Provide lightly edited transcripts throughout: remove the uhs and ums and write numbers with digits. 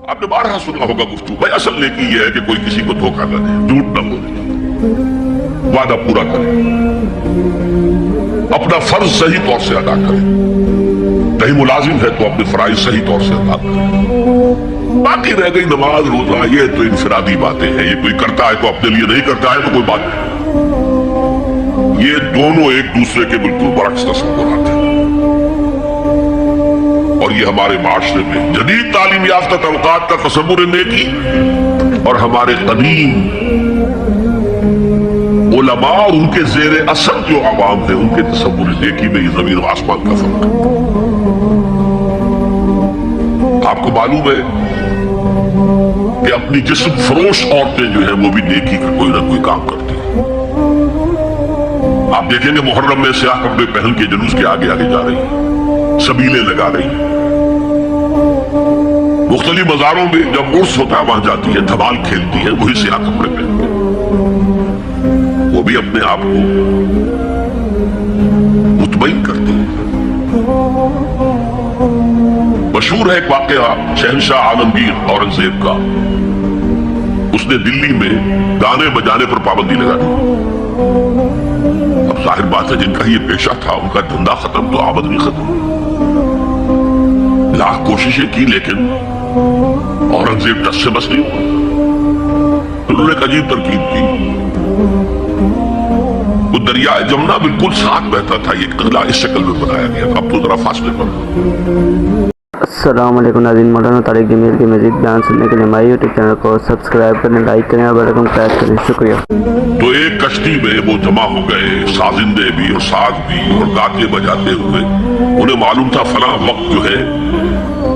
आपने बारहा सुना होगा गुफ्तगू, भाई असल नेकी ये है कि कोई किसी को धोखा न दे, झूठ न बोले, वादा पूरा करे, अपना फर्ज सही तौर से अदा करे, कहीं मुलाजिम है तो अपने फराइज सही तौर से अदा करे। बाकी रह गई नमाज रोजा, ये तो इंफरादी बातें हैं, ये कोई करता है तो अपने लिए, नहीं करता है तो कोई बात नहीं। ये दोनों एक दूसरे के बिल्कुल बरक्स तस्वुरात हैं और ये हमारे माशरे में जदीद तालीम याफ्ता तबकात का तस्वुर नेकी और हमारे कदीम उलमा और उनके जेर असर जो आवाम है उनके तस्वुर नेकी में ये जमीन और आसमान का फर्क है। आपको मालूम है कि अपनी जिस्म फरोश औरतें जो है वो भी नेकी का कोई ना कोई काम करती है। आप देखेंगे मुहर्रम में स्याह कपड़े पहन के जुलूस के आगे आगे जा रही है, सबीले लगा रही है। मुख्तलिफ मज़ारों में जब उर्स होता है वहां जाती है, धमाल खेलती है, वही स्याह कपड़े पहन के, वो भी अपने आप को मुतमईन करती है। मशहूर है एक वाकया शहंशाह आलमगीर औरंगजेब का। उसने दिल्ली में गाने बजाने पर पाबंदी लगा दी। अब जाहिर बात है जिनका ये पेशा था उनका धंधा खत्म तो आमदनी खत्म। लाख कोशिशें की लेकिन औरंगजेब टस से बस नहीं हुआ। उन्होंने एक अजीब तरकीब की। वो दरिया जमुना बिल्कुल साथ बहता था, ये किला इस शक्ल में बनाया गया, अब तो जरा फासले पर। अस्सलाम वालेकुम नाज़रीन, मौलाना तारिक जमील के मज़ीद बयान सुनने के लिए हमारे यूट्यूब चैनल को सब्सक्राइब करें, लाइक करें और बेल आइकन प्रेस करें। शुक्रिया। तो एक कश्ती में वो जमा हो गए, साजिंदे भी और साज भी और गाते बजाते हुए। उन्हें मालूम था फला वक्त जो है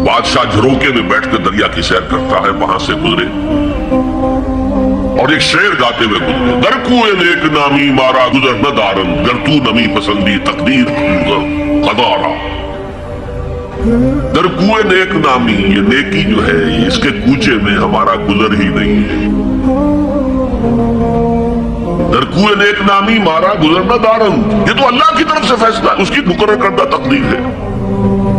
बादशाह झरोके में बैठकर दरिया की सैर करता है, वहां से गुजरे और एक शेर गाते हुए गुजरे। दरकुए नेक नामी मारा गुजर न दारन, दरतू नमी पसंदी तकदीर कदारा। दरकुए नेक नामी, ये नेकी जो है इसके कूचे में हमारा गुजर ही नहीं है। दरकुए नेक नामी मारा गुजर न दारन, ये तो अल्लाह की तरफ से फैसला है, उसकी मुकर्रर करदा तकदीर है।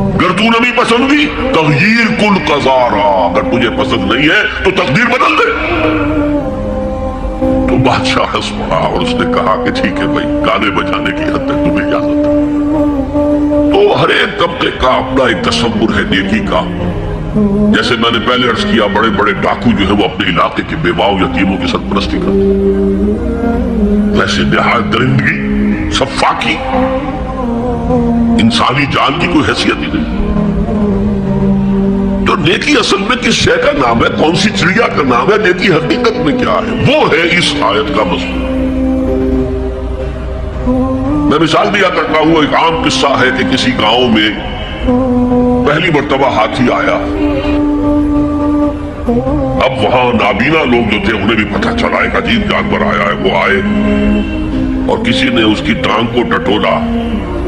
अगर तू नमी पसंद भी तगयीर कुल कजारा, अगर तुझे पसंद नहीं है तो तकदीर बदल दे। तो बादशाह हंस पड़ा और उसने कहा कि ठीक है भाई, गाने बजाने की हद तक तुम्हें इजाजत है। तो हर एक तबके का अपना एक तस्वुर है नेकी का। जैसे मैंने पहले अर्ज किया, बड़े बड़े डाकू जो है वो अपने इलाके के बेवाओं यतीमों की सरपरस्ती करते। वैसे निहायत दरिंदगी सफाकी इंसानी जान की कोई हैसियत ही नहीं। तो नेकी असल में किस शय का नाम है, कौन सी चिड़िया का नाम है, नेकी हकीकत में क्या है, वो है इस आयत का मसला। मैं मिसाल दिया करता हूं, एक आम किस्सा है कि किसी गांव में पहली मर्तबा हाथी आया। अब वहां नाबीना लोग जो थे उन्हें भी पता चला एक अजीब जानवर आया है। वो आए और किसी ने उसकी टांग को टटोला।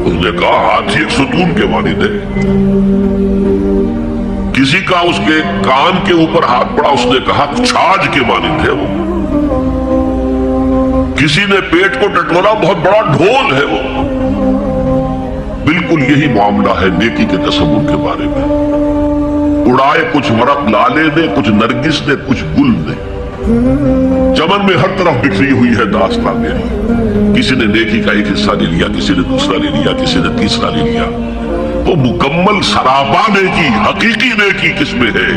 उसने कहा हाथी एक सुतून के मानिंद है। किसी का उसके कान के ऊपर हाथ पड़ा, उसने कहा छाछ के मानिंद है वो। किसी ने पेट को टटोला, बहुत बड़ा ढोल है वो। बिल्कुल यही मामला है नेकी के तस्वुर के बारे में। उड़ाए कुछ वरक लाले ने, कुछ नरगिस ने, कुछ गुल ने, चमन में हर तरफ बिखरी हुई है दास्तां मेरी। किसी ने नेकी का एक हिस्सा ले लिया, किसी ने दूसरा ले लिया, किसी ने तीसरा ले लिया। तो मुकम्मल सरापा नेकी, हकीकी नेकी किसमें है,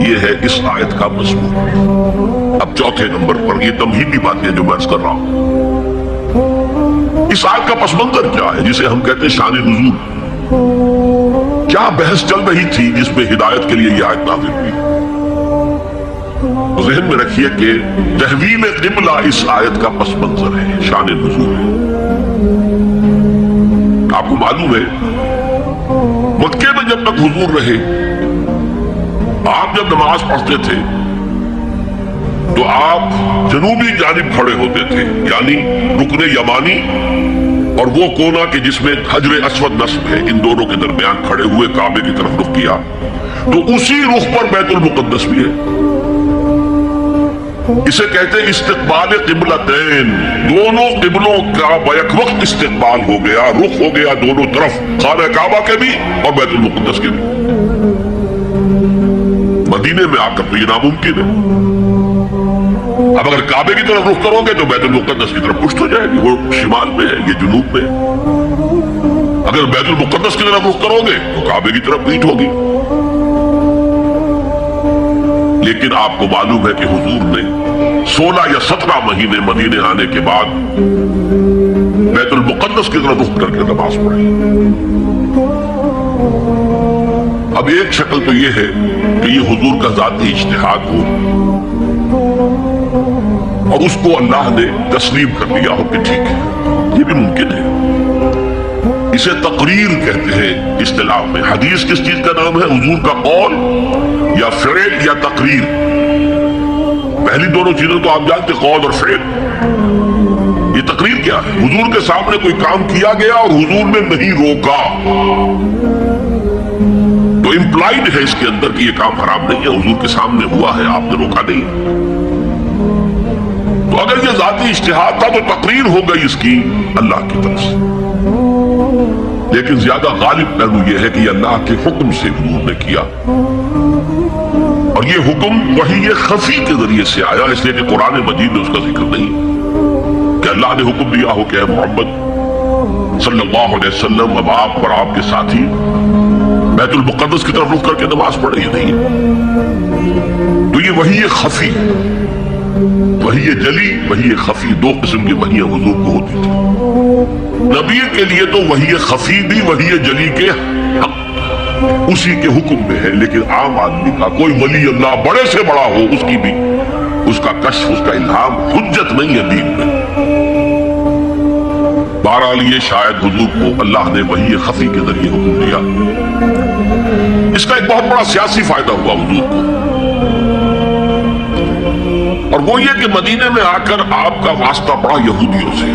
ये है इस आयत का मज़मून। अब चौथे नंबर पर ये तमहीदी बातें जो मैं अर्ज कर रहा हूं, इस आयत का पसमंजर क्या है जिसे हम कहते हैं शान नुज़ूल। क्या बहस चल रही थी जिसमें हिदायत के लिए यह आयत नाज़िल हुई। ज़हन में रखिए कि तहवील क़िबला इस आयत का पसमंजर है, शान नुज़ूल है। आपको मालूम है मक्के में जब तक हुजूर रहे, आप जब नमाज पढ़ते थे तो आप जनूबी जानिब खड़े होते थे, यानी रुकने यमानी और वो कोना के जिसमें हजर अस्वद नस्ब है, इन दोनों के दरमियान खड़े हुए काबे की तरफ रुख किया। तो उसी रुख पर बैतुल मुक़द्दस भी है। इसे कहते हैं इस्तिक़बाल क़िबलतैन, दोनों क़िबलों का बैक वक्त इस्तिक़बाल हो गया, रुख हो गया दोनों तरफ, खाना काबा के भी और बैतुल मुक़द्दस के भी। मदीने में आकर तो ये नामुमकिन है। अब अगर काबे की तरफ रुख करोगे तो बैतुल मुक़द्दस की तरफ पुश्त हो जाएगी, वो शिमाल में है, ये जुनूब में है। अगर बैतुल मुक़द्दस की तरफ रुख करोगे तो काबे की तरफ पीठ होगी। लेकिन आपको मालूम है कि हुजूर ने 16 या 17 महीने मदीने आने के बाद बैतुल मुक़द्दस की तरफ रुख करके नमाज पढ़ी। अब एक शक्ल तो ये है कि ये हुजूर का जाती इज्तिहाद हो और उसको अल्लाह ने तस्लीम कर लिया हो कि ठीक है, ये भी मुमकिन है। इसे तकरीर कहते हैं इस्तिलाह में। हदीस किस चीज का नाम है? हुजूर का कौल या फ़िल या तकरीर। पहली दोनों चीजों तो आप जानते, कौल और फ़िल। ये तकरीर क्या है? हुजूर के सामने कोई काम किया गया और हुजूर ने नहीं रोका, तो इंप्लाइड है इसके अंदर कि ये काम हराम नहीं है, हुजूर के सामने हुआ है, आपने रोका नहीं। तो अगर ये जाती इज्तिहाद था तो तकरीर हो गई इसकी अल्लाह की तरफ से। लेकिन ज्यादा गालिब पहलू यह है कि अल्लाह के हुक्म से हुजूर ने किया, और ये हुक्म वही ये खफी के जरिए से आया, इसलिए कि कुरान मजीद में उसका जिक्र नहीं कि अल्लाह ने हुक्म दिया हो कि मोहम्मद सल्लल्लाहु अलैहि वसल्लम अब आप और आपके साथी बैतुल मुक़द्दस की तरफ रुख करके नमाज पढ़े, ही नहीं। तो ये वही ये खफी, वही ये जली, वही ये खफी, दो किस्म की वहियां हुजूर को होती थी। नबी के लिए तो वही ये खफी भी वही ये जली के हक उसी के हुक्म में है, लेकिन आम आदमी का कोई वली अल्लाह बड़े से बड़ा हो, उसकी भी उसका कश्फ, उसका इल्हाम हुज्जत नहीं है दीन में। बहरहाल ये शायद हुजूर को अल्लाह ने वही ये खफी के जरिए हुक्म दिया। इसका एक बहुत बड़ा सियासी फायदा हुआ हुजूर को, और वो ये कि मदीने में आकर आपका वास्ता पड़ा यहूदियों से।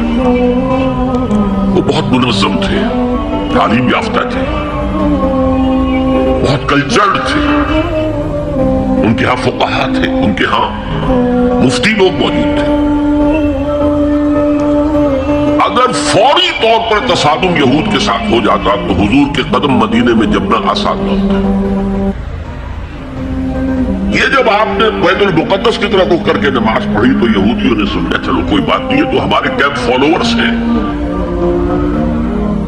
वो बहुत मुनज़्ज़म थे, तालीम याफ्ता थे, बहुत कल्चर्ड थे। उनके यहां फुक़हा थे, उनके यहां मुफ्ती लोग मौजूद थे। अगर फौरी तौर पर तसादुम यहूद के साथ हो जाता तो हुजूर के कदम मदीने में जमना आसान न होता। ये जब आपने बैतुल मुक़द्दस की तरफ रुख करके नमाज पढ़ी तो यहूदियों ने समझा चलो कोई बात नहीं है, तो हमारे कैंप फॉलोअर्स हैं,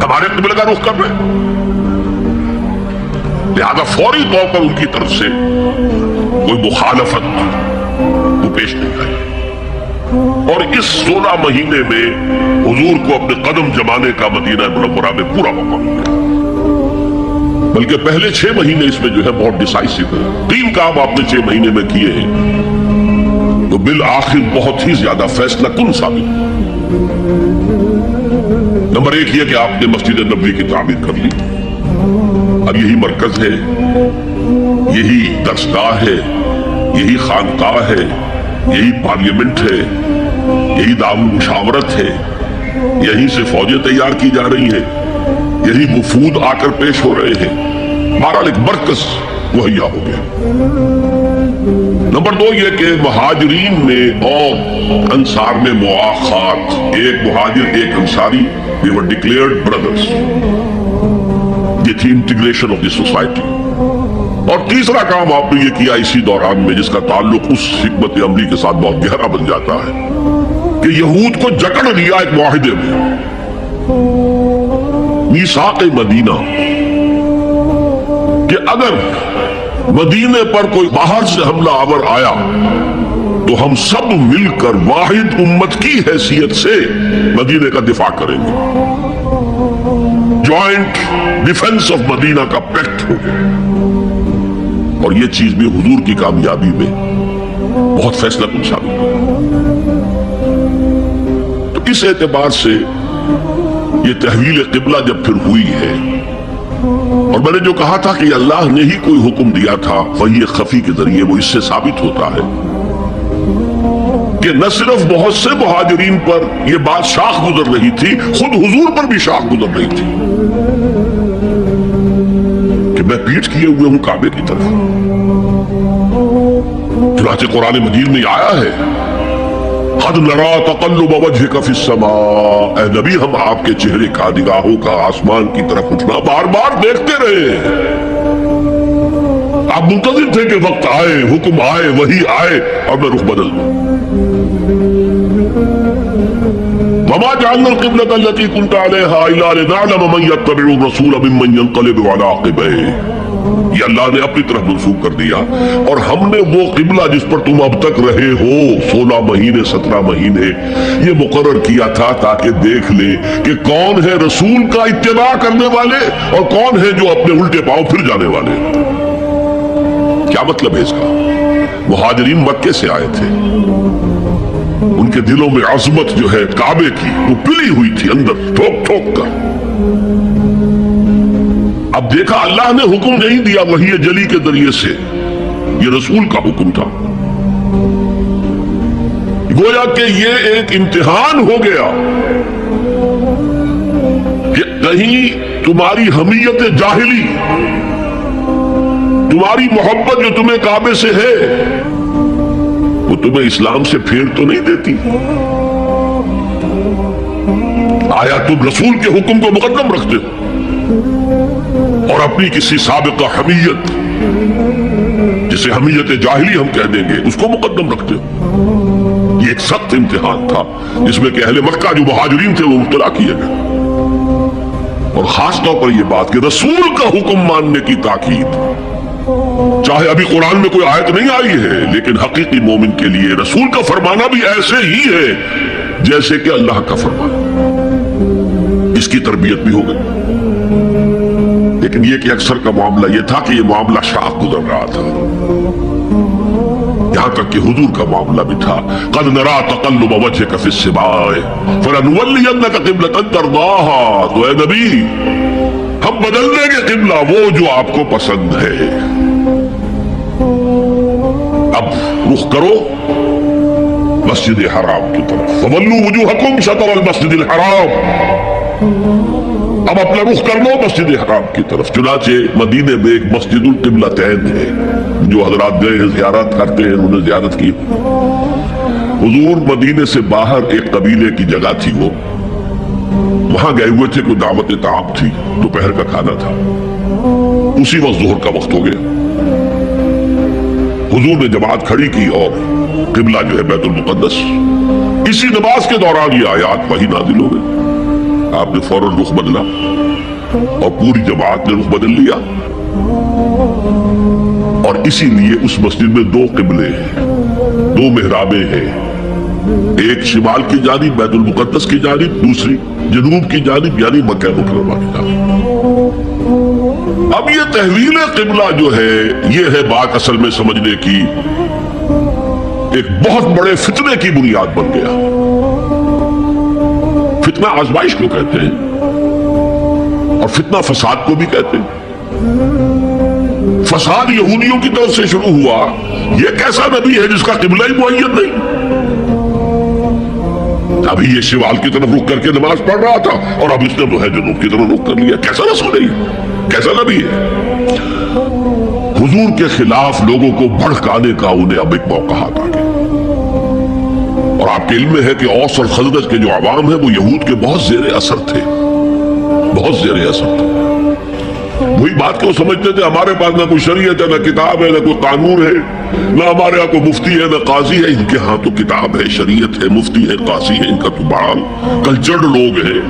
हमारे क़िबला का रुख कर रहे हैं। लिहाजा फौरी तौर पर उनकी तरफ से कोई मुखालफत वो पेश नहीं आई, और इस 16 महीने में हुजूर को अपने कदम जमाने का मदीना मुनव्वरा में पूरा मौका मिला। बल्कि पहले 6 महीने इसमें जो है बहुत डिसाइसिव है। 3 काम आपने 6 महीने में किए हैं तो बिल आखिर बहुत ही ज्यादा फैसला कुन साबित। नंबर 1 यह कि आपने मस्जिद नबवी की तामीर कर ली, अब यही मरकज है, यही दरसगाह है, यही खानकाह है, यही पार्लियामेंट है, यही दारुल मुशावरत है, यहीं से फौजें तैयार की जा रही हैं, यही वफूद आकर पेश हो रहे हैं। बहरहाल एक मरकज मुहैया हो गया। नंबर 2 यह कि मुहाजिरीन में और अंसार में मुआखात, एक मुहाजिर एक अंसारी, दे वर डिक्लेयर्ड ब्रदर्स। ये थी इंटीग्रेशन ऑफ द सोसाइटी। और तीसरा काम आपने ये किया इसी दौरान में, जिसका ताल्लुक उस हिकमत अमली के साथ बहुत गहरा बन जाता है, कि यहूद को जकड़ लिया एक मुआहिदे में, मीसाक़ मदीना, कि अगर मदीने पर कोई बाहर से हमला आवर आया तो हम सब मिलकर वाहिद उम्मत की हैसियत से मदीने का दिफा करेंगे। जॉइंट डिफेंस ऑफ मदीना का पैक्ट हो गया, और ये चीज भी हुजूर की कामयाबी में बहुत फैसला कुन साबित हुई। तो इस एतबार से ये तहवील क़िबला जब फिर हुई है, और मैंने जो कहा था कि अल्लाह ने ही कोई हुक्म दिया था वही खफी के जरिए, वो इससे साबित होता है कि न सिर्फ बहुत से मुहाजिरीन पर यह बात शाख गुजर रही थी, खुद हुजूर पर भी शाख गुजर रही थी कि मैं पीठ किए हुए हूं काबे की तरफ। चुनांचे कुरान मजीद में आया है, कद नरा तक़ल्लुब वजहिका फिस्समा, ऐ नबी हम आपके चेहरे का, निगाहों का आसमान की तरफ उठना बार बार देखते रहे। آپ منتظر تھے کہ وقت آئے، حکم آئے، وہی آئے اور میں رخ بدل دوں۔ وما جعلنا القبلة التي كنت عليها إلا لنعلم من يتبع الرسول ممن ينقلب على عقبيه، یہ اللہ نے اپنی طرف منسوخ کر دیا، اور ہم نے وہ قبلہ جس پر تم اب تک رہے ہو 16 مہینے 17 مہینے یہ مقرر کیا تھا تاکہ دیکھ لے کہ کون ہے رسول کا اتباع کرنے والے اور کون ہے جو اپنے الٹے پاؤں پھر جانے والے۔ کیا مطلب ہے اس کا؟ مہاجرین مکے سے آئے تھے، ان کے دلوں میں عظمت جو ہے کعبے کی وہ پلی ہوئی تھی اندر ٹھوک ٹھوک کر۔ اب دیکھا اللہ نے حکم نہیں دیا وحی جلی کے ذریعے سے، یہ رسول کا حکم تھا، گویا کہ یہ ایک امتحان ہو گیا کہ کہیں تمہاری حمیت جاہلی، تمہاری محبت جو تمہیں کعبے سے ہے وہ تمہیں اسلام سے پھیر تو نہیں دیتی؟ آیا تم رسول کے حکم کو مقدم رکھتے ہو اور اپنی کسی سابقہ حمیت، جسے حمیت جاہلی ہم کہہ دیں گے، اس کو مقدم رکھتے ہو؟ یہ ایک سخت امتحان تھا جس میں کہ اہل مکہ جو مہاجرین تھے وہ مبتلا کیے گئے، اور خاص طور پر یہ بات کہ رسول کا حکم ماننے کی تاکید، چاہے ابھی قرآن میں کوئی آیت نہیں آئی ہے، لیکن حقیقی مومن کے لیے رسول کا فرمانا بھی ایسے ہی ہے جیسے کہ اللہ کا فرمانا۔ اس کی تربیت بھی ہو گئی، لیکن یہ کہ اکثر کا معاملہ یہ تھا کہ یہ معاملہ شاق گزر رہا تھا، یہاں تک کہ حضور کا معاملہ بھی تھا، قد نرا تقلب وجهك في السماء فلنولينك قبلة ترضاها، تو اے نبی ہم بدل دیں گے قبلہ وہ جو آپ کو پسند ہے، اب رخ کرو مسجد حرام کی طرف، فولوا وجوہکم شطر المسجد الحرام، اب اپنا رخ کر لو مسجد حرام کی طرف۔ چنانچہ مدینے میں ایک مسجد القبلتین ہے، جو حضرات گئے ہیں زیارت کرتے ہیں انہوں نے زیارت کی۔ حضور مدینے سے باہر ایک قبیلے کی جگہ تھی، وہ وہاں گئے ہوئے تھے، کوئی دعوت طعام تھی، دوپہر کا کھانا تھا، اسی وقت ظہر کا وقت ہو گیا۔ حضور نے جماعت کھڑی کی اور قبلہ جو ہے بیت المقدس، اسی نماز کے دوران یہ آیات وحی نازل ہو گئی، آپ نے فوراً رخ بدلا اور پوری جماعت نے رخ بدل لیا، اور اسی لیے اس مسجد میں 2 قبلے ہیں، 2 محرابیں ہیں، ایک شمال کی جانب بیت المقدس کی جانب، دوسری جنوب کی جانب یعنی مکہ مکرمہ کی جانب۔ اب یہ تحویل قبلہ جو ہے یہ ہے بات اصل میں سمجھنے کی، ایک بہت بڑے فتنے کی بنیاد بن گیا۔ فتنہ آزمائش کو کہتے ہیں اور فتنہ فساد کو بھی کہتے ہیں۔ فساد یہودیوں کی طرف سے شروع ہوا، یہ کیسا نبی ہے جس کا قبلہ ہی معین نہیں؟ ابھی یہ شمال کی طرف رخ کر کے نماز پڑھ رہا تھا اور اب اس نے جو ہے جنوب کی طرف رخ کر لیا، کیسا رسول ہے، کیسا نبی ہے؟ حضور کے خلاف لوگوں کو بھڑکانے کا انہیں اب ایک موقع ہاتھ آ گیا، اور آپ کے علم میں ہے کہ اوس اور خزرج کے جو عوام ہیں وہ یہود کے بہت زیر اثر تھے، بہت زیر اثر تھے۔ وہی بات کہ وہ سمجھتے تھے ہمارے پاس نہ کوئی شریعت ہے، نہ کتاب ہے، نہ کوئی قانون ہے، نہ ہمارے ہاں کوئی مفتی ہے، نہ قاضی ہے، ان کے ہاں تو کتاب ہے، شریعت ہے، مفتی ہے، قاضی ہے، ان کا تو بڑا کلچرڈ لوگ ہیں،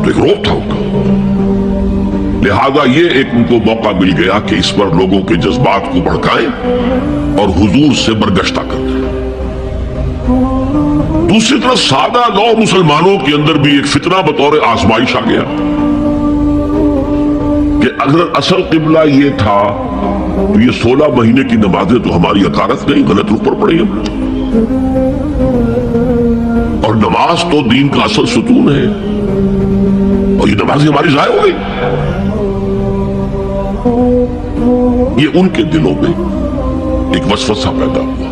تو ایک روپ تھا ان کا۔ لہذا یہ ایک ان کو موقع مل گیا کہ اس پر لوگوں کے جذبات کو بھڑکائیں اور حضور سے برگشتہ کر دیں۔ دوسری طرف سادہ نو مسلمانوں کے اندر بھی ایک فتنہ بطور آزمائش آ گیا کہ اگر اصل قبلہ یہ تھا تو یہ 16 مہینے کی نمازیں تو ہماری اکارت نہیں، غلط رخ پر پڑی ہم، اور نماز تو دین کا اصل ستون ہے، اور یہ نماز ہماری ضائع ہو گئی۔ یہ ان کے دلوں میں ایک وسوسہ پیدا ہوا۔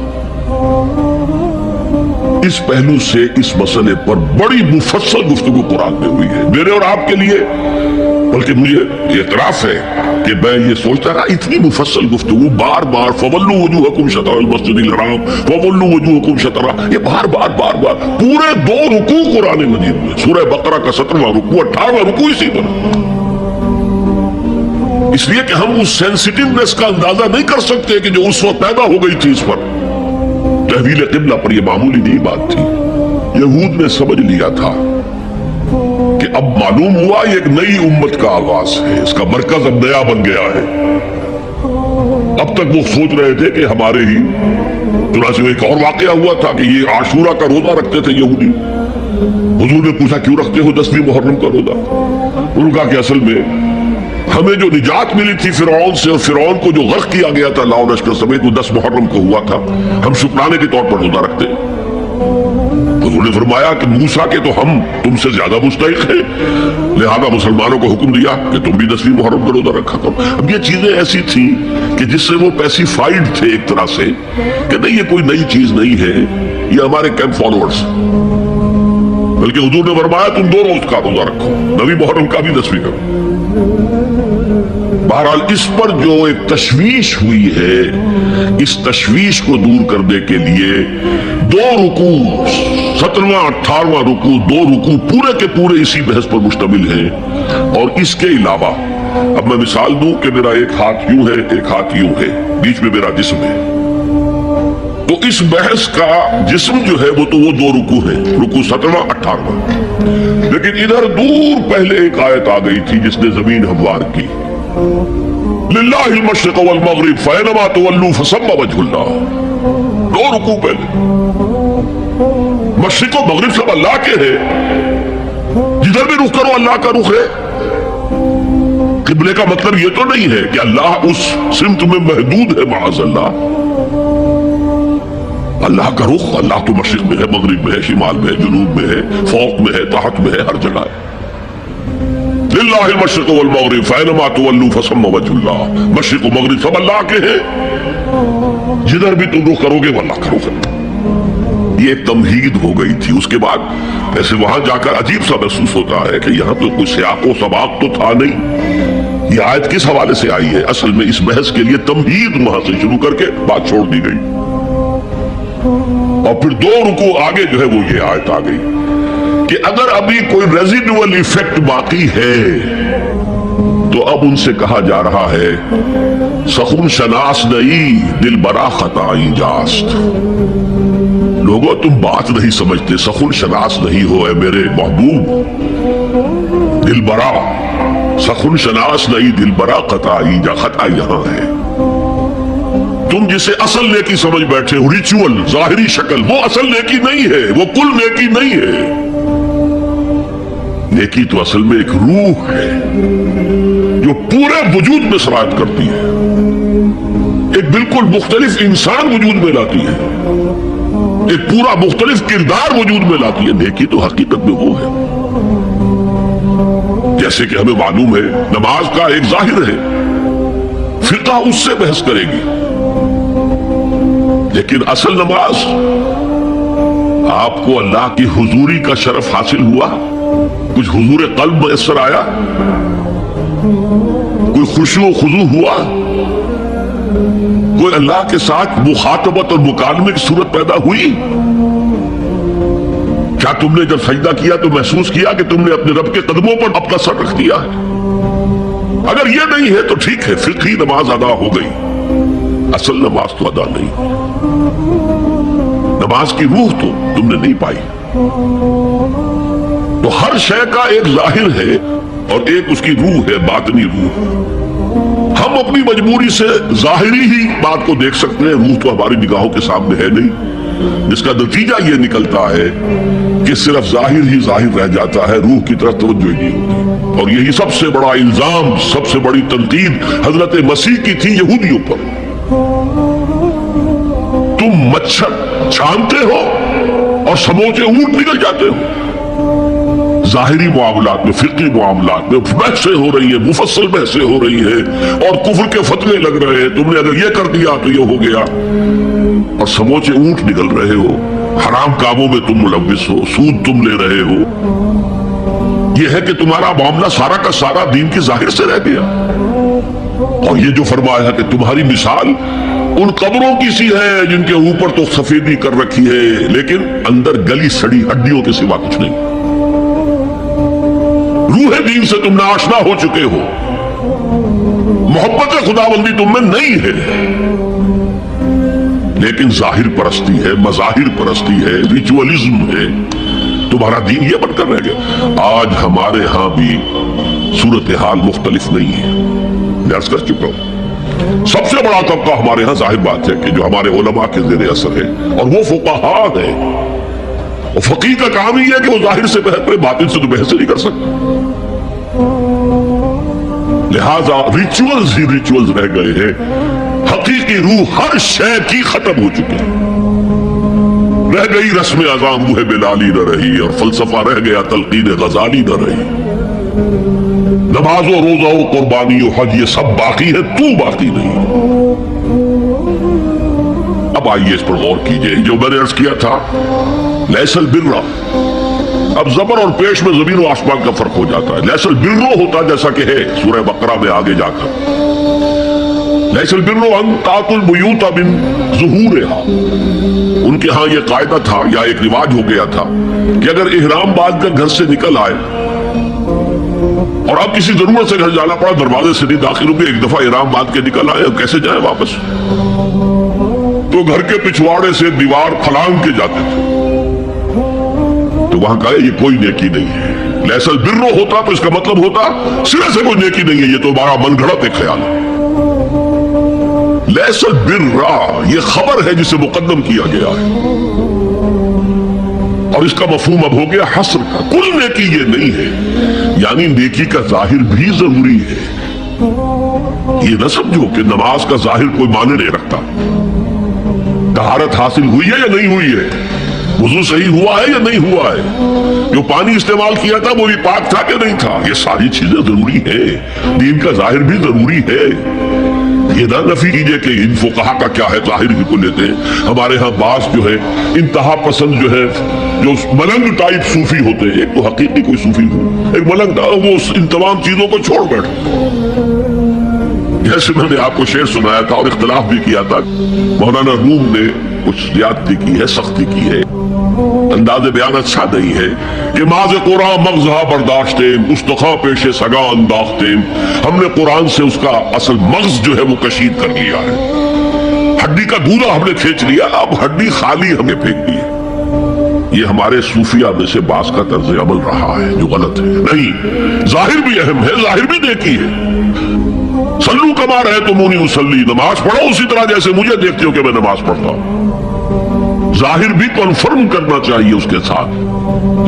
اس پہلو سے اس مسئلے پر بڑی مفصل گفتگو قرآن میں ہوئی ہے، میرے اور آپ کے لیے، بلکہ مجھے اعتراف ہے کہ میں یہ سوچتا رہا اتنی مفصل گفتگو بار بار فولوا وجوہکم شطر المسجد الحرام، فولوا وجوہکم شطر، یہ بار بار پورے 2 رکوع قرآن مجید میں، سورہ بقرہ کا 17واں رکوع، 18واں رکوع اسی پر، اس لیے کہ ہم اس سینسٹیونیس کا اندازہ نہیں کر سکتے کہ جو اس وقت پیدا ہو گئی تھی اس پر تحویل قبلہ پر. یہ معمولی نہیں بات تھی. یہود نے سمجھ لیا تھا کہ اب معلوم ہوا یہ ایک نئی امت کا آغاز ہے, اس کا مرکز اب نیا بن گیا ہے. اب تک وہ سوچ رہے تھے کہ ہمارے ہی چنانچہ ایک اور واقعہ ہوا تھا کہ یہ عاشورہ کا روزہ رکھتے تھے یہودی. حضور نے پوچھا کیوں رکھتے ہو 10ویں محرم کا روزہ؟ انہوں نے کہا کہ اصل میں ہمیں جو نجات ملی تھی فرعون سے, اور فرعون کو جو غرق کیا گیا تھا لاؤ لشکر سمیت, وہ 10 محرم کو ہوا تھا, ہم شکرانے کے طور پر روزہ رکھتے. حضور نے فرمایا کہ موسیٰ کے تو ہم تم سے زیادہ مستحق ہیں, لہذا مسلمانوں کو حکم دیا کہ تم بھی 10ویں محرم کا روزہ رکھا کرو. اب یہ چیزیں ایسی تھیں کہ جس سے وہ پیسیفائڈ تھے ایک طرح سے کہ نہیں یہ کوئی نئی چیز نہیں ہے, یہ ہمارے کیمپ فالوورز. بلکہ حضور نے فرمایا تم 2 روز کا روزہ رکھو, 9ویں محرم کا بھی 10ویں کا. بہرحال اس پر جو ایک تشویش ہوئی ہے, اس تشویش کو دور کرنے کے لیے 2 رکوع 17واں 18واں رکوع 2 رکوع پورے کے پورے اسی بحث پر مشتمل ہیں. اور اس کے علاوہ اب میں مثال دوں کہ میرا ایک ہاتھ یوں ہے, ایک ہاتھ یوں ہے, بیچ میں میرا جسم ہے, تو اس بحث کا جسم جو ہے وہ تو وہ 2 رکوع ہیں, رکوع 17واں 18واں. لیکن ادھر دور پہلے ایک آیت آ گئی تھی جس نے زمین ہموار کی, للہ المشرق والمغرب فینما تولوا فثم وجہ اللہ. 2 رکوع پہلے. مشرق و مغرب سب اللہ کے ہیں, جدھر بھی رخ کرو اللہ کا رخ ہے. قبلے کا مطلب یہ تو نہیں ہے کہ اللہ اس سمت میں محدود ہے, معاذ اللہ. اللہ کا رخ, اللہ تو مشرق میں ہے, مغرب میں ہے, شمال میں ہے, جنوب میں ہے, فوق میں ہے, تحت میں ہے, ہر جگہ ہے. للہ المشرق والمغرب فینما تولوا فثم وجہ اللہ. مشرق و مغرب سب اللہ کے ہیں, جدھر بھی تم رخ کرو گے وہ اللہ کا رخ ہے. یہ ایک تمہید ہو گئی تھی. اس کے بعد ایسے وہاں جا کر عجیب سا محسوس ہوتا ہے کہ یہاں تو کوئی سیاق و سباق تو تھا نہیں. یہ آیت کس حوالے سے آئی ہے؟ اصل میں اس بحث کے لیے تمہید وہاں سے شروع کر کے بات چھوڑ دی گئی, اور پھر 2 رکوع آگے جو ہے وہ یہ آیت آ گئی کہ اگر ابھی کوئی ریزیڈول ایفیکٹ باقی ہے تو اب ان سے کہا جا رہا ہے سخن شناس نہیں دل برا خطا جاست. لوگوں تم بات نہیں سمجھتے, سخن شناس نہیں ہو اے میرے محبوب. دل برا سخن شناس نہیں دل برا خطا جا, خطا یہاں ہے. تم جسے اصل نیکی سمجھ بیٹھے ہو, ریچول ظاہری شکل, وہ اصل نیکی نہیں ہے, وہ کل نیکی نہیں ہے. نیکی تو اصل میں ایک روح ہے جو پورے وجود میں سرایت کرتی ہے, ایک بالکل مختلف انسان وجود میں لاتی ہے, ایک پورا مختلف کردار وجود میں لاتی ہے. نیکی تو حقیقت میں وہ ہے. جیسے کہ ہمیں معلوم ہے نماز کا ایک ظاہر ہے, فقہ اس سے بحث کرے گی, لیکن اصل نماز آپ کو اللہ کی حضوری کا شرف حاصل ہوا, کچھ حضور قلب میسر آیا, کوئی خشوع و خضوع ہوا, کوئی اللہ کے ساتھ مخاطبت اور مکالمے کی صورت پیدا ہوئی. کیا تم نے جب سجدہ کیا تو محسوس کیا کہ تم نے اپنے رب کے قدموں پر اپنا سر رکھ دیا ہے؟ اگر یہ نہیں ہے تو ٹھیک ہے, فقہی نماز ادا ہو گئی, اصل نماز تو ادا نہیں. نماز کی روح تو تم نے نہیں پائی. تو ہر شے کا ایک ظاہر ہے اور ایک اس کی روح ہے, باطنی روح. ہم اپنی مجبوری سے ظاہری ہی بات کو دیکھ سکتے ہیں, روح تو ہماری نگاہوں کے سامنے ہے نہیں, جس کا نتیجہ یہ نکلتا ہے کہ صرف ظاہر ہی ظاہر رہ جاتا ہے, روح کی طرف توجہ ہی نہیں ہوتی. اور یہی سب سے بڑا الزام, سب سے بڑی تنقید حضرت مسیح کی تھی یہودیوں پر. تم مچھر چھانتے ہو اور سموچے اونٹ نکل جاتے ہو. ظاہری معاملات میں, فقہی معاملات میں بحثیں ہو رہی ہیں, مفصل بحثیں ہو رہی ہیں, اور کفر کے فتوے لگ رہے ہیں. تم نے اگر یہ کر دیا تو یہ ہو گیا, اور سموچے اونٹ نکل رہے ہو, حرام کاموں میں تم ملوث ہو, سود تم لے رہے ہو. یہ ہے کہ تمہارا معاملہ سارا کا سارا دین کی ظاہر سے رہ گیا. اور یہ جو فرمایا کہ تمہاری مثال ان قبروں کی سی ہے جن کے اوپر تو سفیدی کر رکھی ہے لیکن اندر گلی سڑی ہڈیوں کے سوا کچھ نہیں. روح دین سے تم ناشنا ہو چکے ہو, मोहब्बत खुदाबंदी तुम में नहीं है, लेकिन जाहिर परस्ती है, मजाहिर परस्ती है, रिचुअलिज्म है, तुम्हारा दीन ये बनकर रह गया। आज हमारे यहां भी सूरत हाल मुख्तलिफ नहीं है, मैं अर्ज कर चुका हूं। सबसे बड़ा तबका हमारे यहां जाहिर बात है कि जो हमारे उलमा के ज़ेरे असर है, और वो फुक़हा है, और फकीह का काम ही है कि वो जाहिर से बहस करे, बातिन से तो बहस नहीं कर सकता। लिहाजा रिचुअल्स ही रिचुअल्स रह गए हैं, हकीकी रूह हर शय की खत्म हो चुकी है। रह गई रस्म अज़ाम रूह बिलाली न रही, और फलसफा रह गया तलकीन गजाली न रही। नमाजो रोजा कुर्बानी हज ये सब बाकी है, तू बाकी नहीं। अब आइए इस पर गौर कीजिए, जो मैंने अर्ज किया था लैसल बिर्रा, अब जबर और पेश में जमीन और आसमान का फर्क हो जाता है। लैसल बिर्रो होता जैसा कि है सूरह बकरा में आगे जाकर, लैसल बिर्रो अन तातुल बुयूता बिन ज़ुहूरिहा। उनके यहां यह कायदा था या एक रिवाज हो गया था कि अगर इहराम बांध कर घर से निकल आए और अब किसी जरूरत से घर जाना पड़ा, दरवाजे से नहीं दाखिल होंगे, एक दफा इहराम बांध के निकल आए, अब कैसे जाए वापस? तो घर के पिछवाड़े से दीवार फलांग के जाते थे। तो वहां कहा ये कोई नेकी नहीं है। लैसल बिर्रो होता तो इसका मतलब होता सिरे से कोई नेकी नहीं है, ये तो बड़ा मनगढ़ंत एक ख्याल है। लैसल बिर्रा ये खबर है जिसे मुकद्दम किया गया है, और इसका मफहूम अब हो गया हस्र का। कुल नेकी ये नहीं है, यानी नेकी का जाहिर भी जरूरी है। ये न समझो कि नमाज का जाहिर कोई माने नहीं रखता। तहारत हासिल हुई है या नहीं हुई है, वुज़ू सही हुआ है या नहीं हुआ है, जो पानी इस्तेमाल किया था वो भी पाक था कि नहीं था, ये सारी चीजें जरूरी है। दीन का जाहिर भी जरूरी है। ये ना नफी कीजिए कि इन फुक़हा का क्या है, जाहिर ही को लेते हैं। हमारे यहाँ बास जो है इंतहा पसंद जो है, जो मलंग टाइप सूफी होते हैं, एक तो हकीकी कोई सूफी हो, एक मलंग, वो इन तमाम चीजों को छोड़ बैठे। जैसे मैंने आपको शेर सुनाया था और इख्तिलाफ भी किया था, मौलाना रूम ने कुछ ज्यादती की है, सख्ती की है, अंदाज़े बयान अच्छा नहीं है कि माज़े कुरान मग़ज़हा बर्दाश्तें उस्तखा पेशे सगा अंदाख्तें। हमने कुरान से उसका असल मग़ज़ जो है वो कशीद कर लिया है, हड्डी का दूल्हा हमने खींच लिया, अब हड्डी खाली हमें फेंक दी है। ये हमारे सूफिया में से बास का तर्ज अमल रहा है जो गलत है। नहीं, जाहिर भी अहम है, जाहिर भी नेकी है। सल्लू कमा रहे तो मुनी उसल्ली, नमाज पढ़ो उसी तरह जैसे मुझे देखते हो कि मैं नमाज पढ़ता हूं। जाहिर भी कन्फर्म करना चाहिए उसके साथ,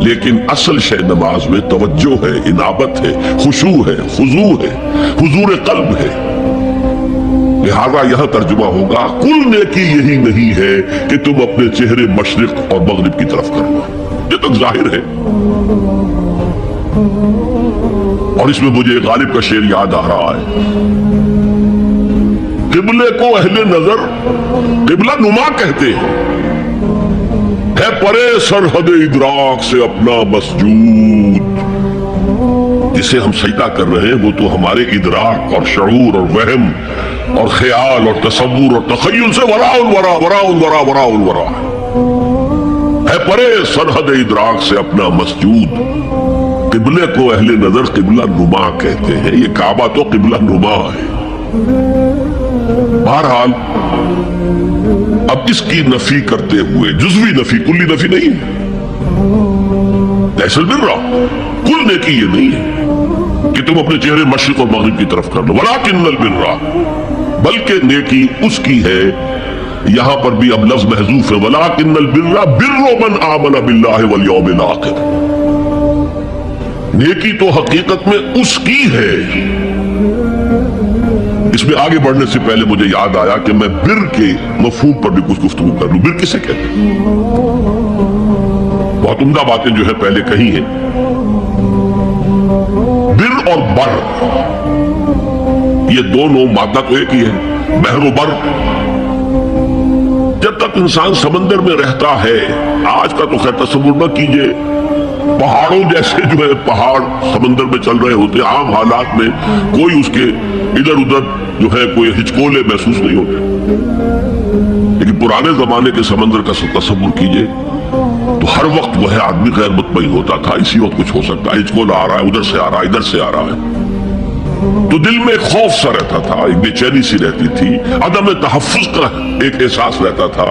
लेकिन असल शे नमाज में तवज्जो है, इनाबत है, खुशू है, खुजू है, हुजूर कल्ब है। लिहाजा यह तर्जुमा होगा, कुल नेकी यही नहीं है कि तुम अपने चेहरे मशरिक और मगरिब की तरफ करो, ये तो जाहिर है। और इसमें मुझे गालिब का शेर याद आ रहा है, किबले को अहले नजर किबला नुमा कहते हैं, है परे सरहद इदराक से अपना मसजूद। जिसे हम सजदा कर रहे हैं वो तो हमारे इदराक और शऊर और वहम और ख्याल और तसव्वुर और तखय्युल से वराउल वरा वराउल वरा वराउल वरा है परे सरहद इदराक से अपना मसजूद। किबले को अहले नजर किबला नुमा कहते हैं, ये काबा तो किबला नुमा है। बहरहाल अब इसकी नफी करते हुए, जुज़वी नफी, कुल्ली नफी नहीं है। लैसल बिर्रा कुल नेकी ये नहीं है कि तुम अपने चेहरे मशरिक और मगरिब की तरफ कर लो, वलाकिन्नल बिर्रा, बल्कि नेकी उसकी है। यहां पर भी अब लफ्ज महजूफ है, वलाकिन्नल बिर्रा बिर्रो मन आमन बिल्लाहि वल यौमिल आखिर। नेकी तो हकीकत में उसकी है। इसमें आगे बढ़ने से पहले मुझे याद आया कि मैं बिर के मफहूम पर भी कुछ गुफ्तगू कर लूं। बिर किसे कहते हैं? बहुत उम्दा बातें जो है पहले कही है। बिर और बर ये दोनों मादा तो एक ही है, बहरो बर। जब तक इंसान समंदर में रहता है, आज का तो खैर तस्वुर न कीजिए, पहाड़ों जैसे जो है पहाड़ समंदर में चल रहे होते, आम हालात में कोई उसके इधर उधर जो है कोई हिचकोले महसूस नहीं होते। लेकिन पुराने जमाने के समंदर का तस्वुर कीजिए तो हर वक्त वह आदमी गैर मुतमईन होता था, इसी वक्त कुछ हो सकता है, हिचकोला आ रहा है, उधर से आ रहा है, इधर से आ रहा है। तो दिल में एक खौफ सा रहता था, एक बेचैनी सी रहती थी, अदम तहफ्फुज का एक एहसास रहता था।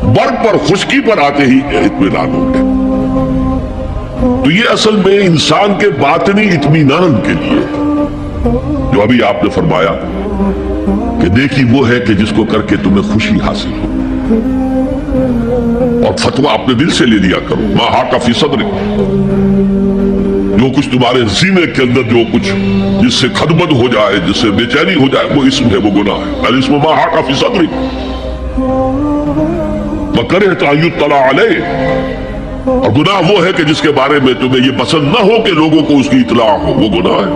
बर्फ पर खुश्की पर आते ही इत्मीनान हो गया। तो ये असल में इंसान के बातनी इत्मीनान के लिए, जो अभी आपने फरमाया कि नेकी वो है कि जिसको करके तुम्हें खुशी हासिल हो, और फतवा अपने दिल से ले लिया करो। मा हाका फी सदरिक, जो कुछ तुम्हारे सीने के अंदर जो कुछ जिससे खदबद हो जाए, जिससे बेचैनी हो जाए, वो इस्म है, वो गुनाह है। अल इस्म मा हाका फी सदरिक वकरहत अन युत्तला अलैह, और गुनाह वो है कि जिसके बारे में तुम्हें ये पसंद ना हो कि लोगों को उसकी इतला हो, वो गुनाह है।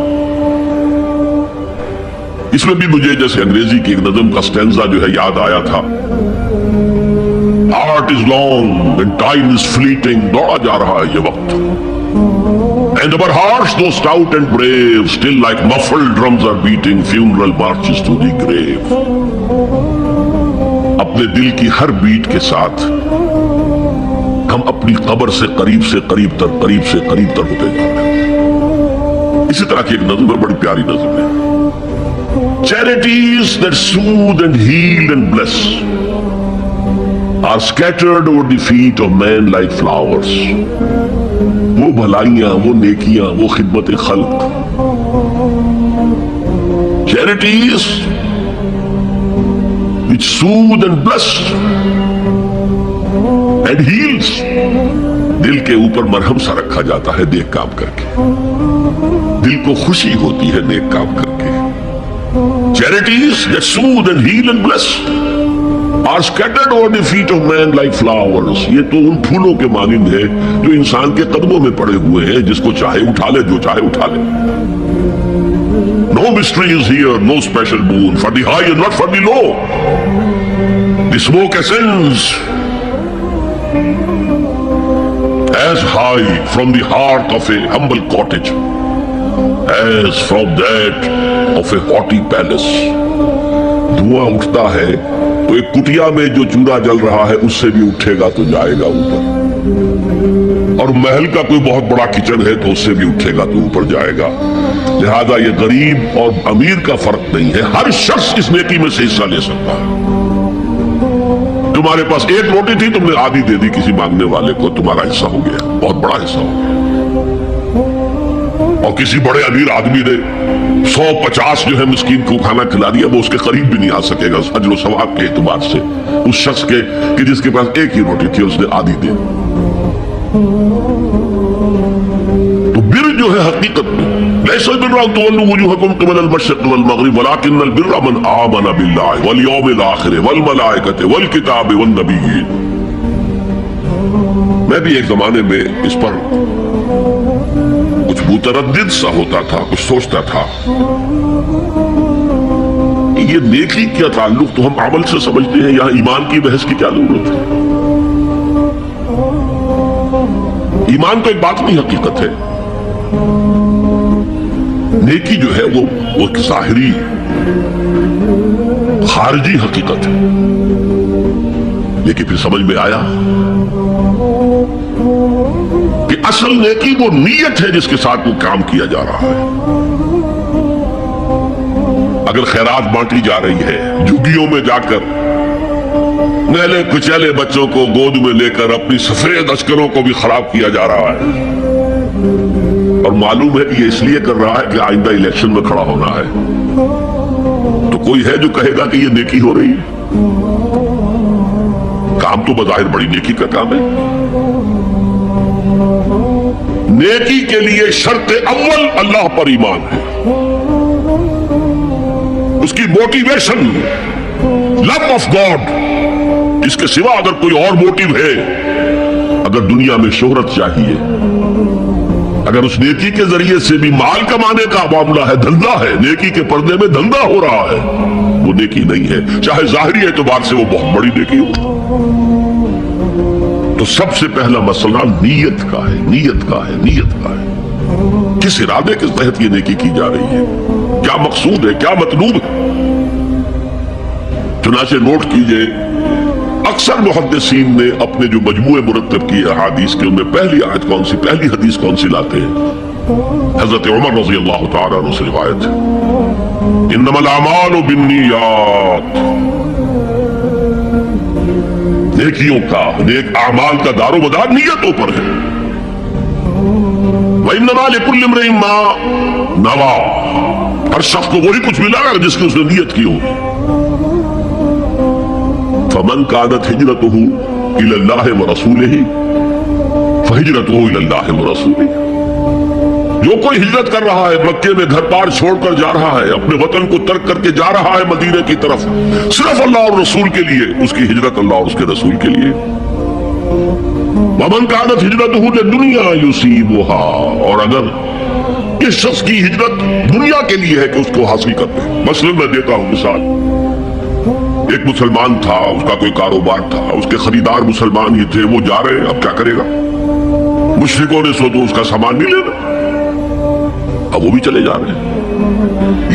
इसमें भी मुझे जैसे अंग्रेजी की एक नज़म का स्टैंजा जो है याद आया था। Art is long and time is fleeting, दौड़ा जा रहा है ये वक्त, and our hearts though stout and brave still like muffled drums are beating funeral marches to the grave. अपने दिल की हर बीट के साथ हम अपनी कब्र से करीब तर होते जा रहे हैं। इसी तरह की एक नज़म है, बड़ी प्यारी नज़म है। Charities that soothe and heal and bless are scattered over the feet of men like flowers. वो भलाइयां, वो नेकियां, वो खिदमत खल्क, charities which soothe and bless and heals, दिल के ऊपर मरहम सा रखा जाता है नेक काम करके, दिल को खुशी होती है नेक काम करके। Charities that soothe and heal and bless are scattered over the feet of man like flowers. ये तो उन फूलों के मानिंद है जो इंसान के कदमों में पड़े हुए हैं, जिसको चाहे उठा ले, जो चाहे उठा ले। No mystery is here, no special boon for the high and not for the low. The smoke ascends as high from the heart of a humble cottage as from that of a haughty palace. धुआं उठता है तो एक कुटिया में जो चूल्हा जल रहा है उससे भी उठेगा तो जाएगा ऊपर, और महल का कोई बहुत बड़ा किचन है तो उससे भी उठेगा तो ऊपर जाएगा। लिहाजा ये गरीब और अमीर का फर्क नहीं है, हर शख्स इस नेकी में से हिस्सा ले सकता है। तुम्हारे पास एक रोटी थी, तुमने आधी दे दी किसी मांगने वाले को, तुम्हारा हिस्सा हो गया, बहुत बड़ा हिस्सा हो गया। और किसी बड़े अमीर आदमी ने 150 जो है मिस्कीन को खाना खिला दिया, वो उसके करीब भी नहीं आ सकेगा अजर व सवाब के एतबार से उस शख्स के कि जिसके पास एक ही रोटी थी, उसने आधी दे। तो बिर जो है हकीकत में लैसा बिर्रा तुवल्लू वजूहकुम क़िबल अल-मशरिक़ वल-मग़रिब वलाकिन्नल बिर्रा मन आमन बिल्लाहि वल यौमिल आखिर वल मलाइकति वल किताबि वन नबिय्यीन। मैं भी एक जमाने में इस पर कुछ मुतरद्दिद सा होता था, कुछ सोचता था, ये नेकी क्या ताल्लुक तो हम अमल से समझते हैं, यहां ईमान की बहस की क्या जरूरत है। ईमान तो एक बात नहीं, हकीकत है। नेकी जो है वो एक ज़ाहिरी खारजी हकीकत है। लेकिन फिर समझ में आया कि असल नेकी वो नीयत है जिसके साथ वो काम किया जा रहा है। अगर खैरात बांटी जा रही है, झुग्गियों में जाकर नहले कुचैले बच्चों को गोद में लेकर अपनी सफेद अस्करों को भी खराब किया जा रहा है, और मालूम है कि ये इसलिए कर रहा है कि आइंदा इलेक्शन में खड़ा होना है, तो कोई है जो कहेगा कि ये नेकी हो रही है? काम तो बज़ाहिर बड़ी नेकी का काम है। नेकी के लिए शर्त अव्वल अल्लाह पर ईमान है, उसकी मोटिवेशन लव ऑफ गॉड। इसके सिवा अगर कोई और मोटिव है, अगर दुनिया में शोहरत चाहिए, अगर उस नेकी के जरिए से भी माल कमाने का मामला है, धंधा है, नेकी के पर्दे में धंधा हो रहा है, वो नेकी नहीं है, चाहे जाहिरी एतबार से वो बहुत बड़ी नेकी हो। तो सबसे पहला मसला नीयत का है, नीयत का है, नीयत का है। किस इरादे के तहत ये नेकी की जा रही है, क्या मकसूद है, क्या मतलूब है। चुनाचे नोट कीजिए, अक्सर मुहद्दिसीन ने अपने जो मजमूए मुरत्तब किए अहादीस के, उनमें पहली आयत कौन सी, पहली हदीस कौन सी लाते हैं? حضرت عمر رضی اللہ تعالیٰ عنہ سے روایت ہے، انما الاعمال بالنیات، نیکیوں کا، نیک اعمال کا دار و مدار نیتوں پر ہے۔ وانما لکل امرئ ما نوى، ہر شخص کو وہی کچھ ملا گا جس کی اس نے نیت کی ہوگی۔ فمن كانت ہجرته الى اللہ ورسولہ فہجرته الى اللہ ورسولہ، جو کوئی ہجرت کر رہا ہے، مکے میں گھر بار چھوڑ کر جا رہا ہے، اپنے وطن کو ترک کر کے جا رہا ہے مدینے کی طرف، صرف اللہ اور رسول کے لیے، اس کی ہجرت اللہ اور اس کے رسول کے لیے۔ ومن كانت ہجرته للدنیا يصيبها، اور اگر اس شخص کی ہجرت دنیا کے لیے ہے کہ اس کو حاصل کرتے ہیں، مثلا میں دیتا ہوں مثال، ایک مسلمان تھا، اس کا کوئی کاروبار تھا، اس کے خریدار مسلمان ہی تھے، وہ جا رہے ہیں، اب کیا کرے گا؟ مشرکوں نے سو تو اس کا سامان نہیں لینا، اب وہ بھی چلے جا رہے ہیں۔